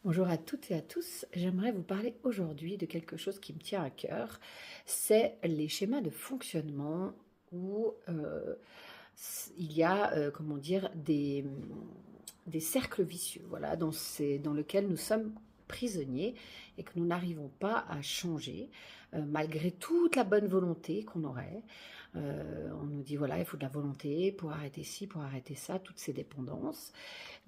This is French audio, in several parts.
Bonjour à toutes et à tous, j'aimerais vous parler aujourd'hui de quelque chose qui me tient à cœur, c'est les schémas de fonctionnement où il y a, comment dire, des cercles vicieux, voilà, dans lesquels nous sommes prisonniers et que nous n'arrivons pas à changer, malgré toute la bonne volonté qu'on aurait. On nous dit, voilà, il faut de la volonté pour arrêter ci, pour arrêter ça, toutes ces dépendances.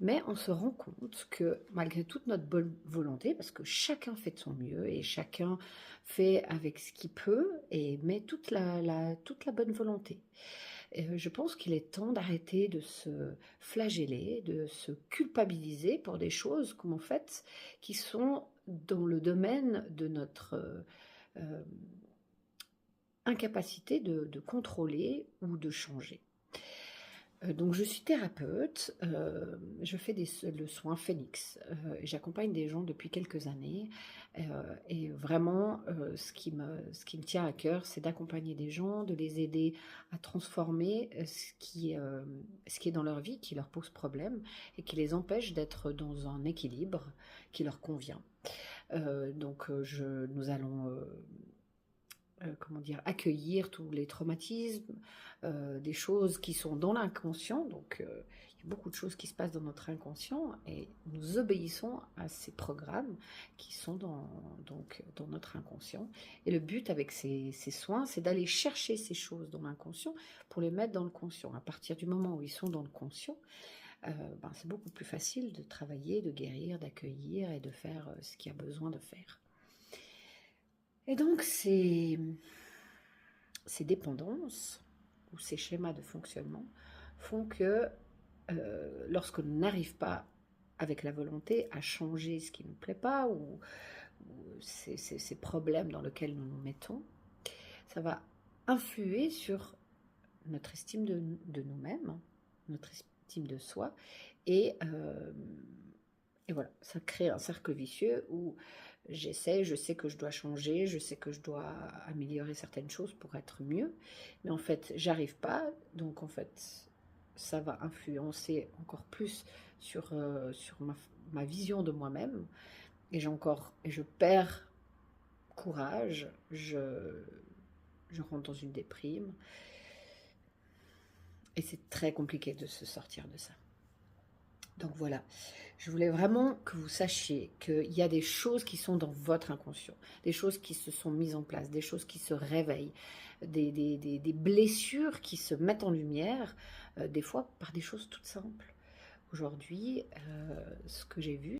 Mais on se rend compte que malgré toute notre bonne volonté, parce que chacun fait de son mieux et chacun fait avec ce qu'il peut et met toute la bonne volonté. Je pense qu'il est temps d'arrêter de se flageller, de se culpabiliser pour des choses qu'on fait qui sont dans le domaine de notre euh, incapacité de contrôler ou de changer. Donc je suis thérapeute, je fais le soin Phoenix, j'accompagne des gens depuis quelques années, heu et vraiment, ce qui me tient à cœur, c'est d'accompagner des gens, de les aider à transformer, ce qui est dans leur vie, qui leur pose problème et qui les empêche d'être dans un équilibre qui leur convient. Nous allons, comment dire? Accueillir tous les traumatismes, des choses qui sont dans l'inconscient. Il y a beaucoup de choses qui se passent dans notre inconscient et nous obéissons à ces programmes qui sont dans notre inconscient. Et le but avec ces soins, c'est d'aller chercher ces choses dans l'inconscient pour les mettre dans le conscient. À partir du moment où ils sont dans le conscient, c'est beaucoup plus facile de travailler, de guérir, d'accueillir et de faire, ce qu'il y a besoin de faire. Et donc ces dépendances ou ces schémas de fonctionnement font que lorsque l'on n'arrive pas avec la volonté à changer ce qui ne nous plaît pas ou ces problèmes dans lesquels nous nous mettons, ça va influer sur notre estime de nous-mêmes, notre estime de soi, et, euh, et voilà, ça crée un cercle vicieux où je sais que je dois changer, je sais que je dois améliorer certaines choses pour être mieux, mais en fait, j'arrive pas, donc en fait, ça va influencer encore plus sur ma vision de moi-même, et je perds courage, je rentre dans une déprime, et c'est très compliqué de se sortir de ça. Donc voilà, je voulais vraiment que vous sachiez qu'il y a des choses qui sont dans votre inconscient, des choses qui se sont mises en place, des choses qui se réveillent, des blessures qui se mettent en lumière, des fois par des choses toutes simples. Aujourd'hui, ce que j'ai vu,